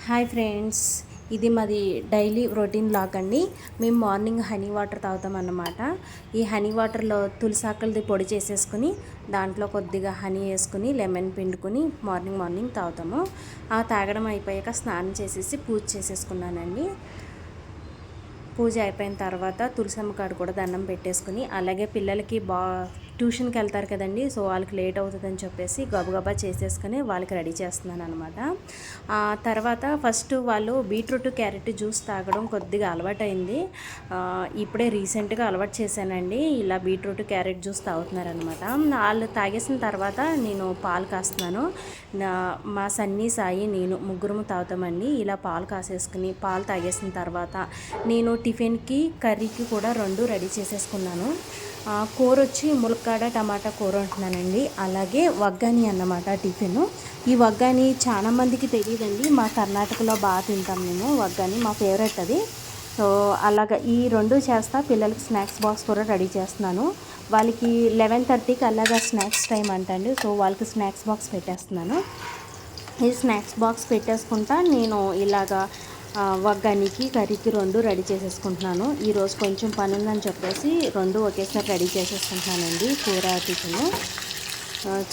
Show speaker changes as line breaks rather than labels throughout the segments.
Hi friends, ఇది మాది daily routine blog అండి. మేము మార్నింగ్ హనీ వాటర్ తాగుతాం అన్నమాట. ఈ హనీ వాటర్లో తులసాకులది పొడి చేసేసుకుని దాంట్లో కొద్దిగా హనీ వేసుకుని లెమన్ పిండుకుని మార్నింగ్ తాగుతాము. ఆ తాగడం అయిపోయాక స్నానం చేసేసి పూజ చేసేసుకున్నానండి. పూజ అయిపోయిన తర్వాత తులసమ్మ కాడ కూడా దండం పెట్టేసుకుని, అలాగే పిల్లలకి ట్యూషన్కి వెళ్తారు కదండి, సో వాళ్ళకి లేట్ అవుతుందని చెప్పేసి గబగబా చేసేసుకుని వాళ్ళకి రెడీ చేస్తున్నాను అనమాట. తర్వాత ఫస్ట్ వాళ్ళు బీట్రూట్ క్యారెట్ జ్యూస్ తాగడం కొద్దిగా అలవాటైంది. ఇప్పుడే రీసెంట్గా అలవాటు చేశానండి. ఇలా బీట్రూట్ క్యారెట్ జ్యూస్ తాగుతున్నారనమాట. వాళ్ళు తాగేసిన తర్వాత నేను పాలు కాస్తున్నాను. మా సన్నీ, సాయి, నేను ముగ్గురము తాగుతామండి. ఇలా పాలు కాసేసుకుని పాలు తాగేసిన తర్వాత నేను టిఫిన్కి కర్రీకి కూడా రెండు రెడీ చేసేసుకున్నాను. కూర వచ్చి ములక్కాడ టమాటా కూర ఉంటున్నానండి. అలాగే వగ్గాని అన్నమాట టిఫిన్. ఈ వగ్గాని చాలా మందికి తెలియదండి. మా కర్ణాటకలో బాగా తింటాం మేము వగ్గాని, మా ఫేవరెట్ అది. సో అలాగా ఈ రెండు చేస్తా. పిల్లలకి స్నాక్స్ బాక్స్ కూడా రెడీ చేస్తున్నాను. వాళ్ళకి 11:30కి అలాగా స్నాక్స్ టైం అంటండి. సో వాళ్ళకి స్నాక్స్ బాక్స్ పెట్టేస్తున్నాను. ఈ స్నాక్స్ బాక్స్ పెట్టేసుకుంటా నేను ఇలాగా వగ్గానికి కర్రీకి రెండు రెడీ చేసేసుకుంటున్నాను. ఈరోజు కొంచెం పని ఉందని చెప్పేసి రెండు ఒకేసారి రెడీ చేసేసుకుంటున్నానండి. కూర టిఫిన్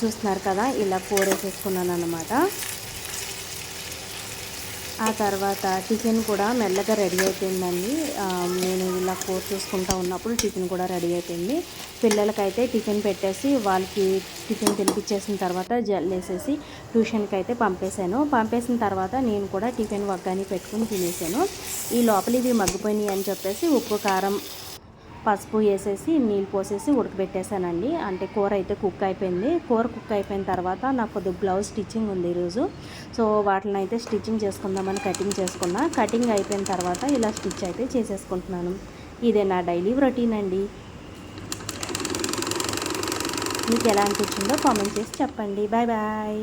చూస్తున్నారు కదా, ఇలా కూర వేసేసుకున్నాను అన్నమాట. ఆ తర్వాత టిఫిన్ కూడా మెల్లగా రెడీ అయిపోయిందండి. నేను ఇలా కూర చూసుకుంటూ ఉన్నప్పుడు టిఫిన్ కూడా రెడీ అయిపోయింది. పిల్లలకైతే టిఫిన్ పెట్టేసి వాళ్ళకి టిఫిన్ తినిపించేసిన తర్వాత జల్లేసేసి ట్యూషన్కి అయితే పంపేసిన తర్వాత నేను కూడా టిఫిన్ వగ్గాని పెట్టుకుని తినేసాను. ఈ లోపల ఇవి మగ్గిపోయినాయి అని చెప్పేసి ఉప్పు, కారం, పసుపు వేసేసి నీళ్ళు పోసేసి ఉడకబెట్టేశానండి. అంటే కూర అయితే కుక్ అయిపోయింది. కూర కుక్ అయిపోయిన తర్వాత నాకు కొద్దిగా బ్లౌజ్ స్టిచ్చింగ్ ఉంది ఈరోజు. సో వాటిని అయితే స్టిచ్చింగ్ చేసుకుందామని కటింగ్ చేసుకున్నా. కటింగ్ అయిపోయిన తర్వాత ఇలా స్టిచ్ అయితే చేసేసుకుంటున్నాను. ఇదే నా డైలీ రొటీన్ అండి. మీకు ఎలా అనిపించిందో కామెంట్ చేసి చెప్పండి. Bye bye.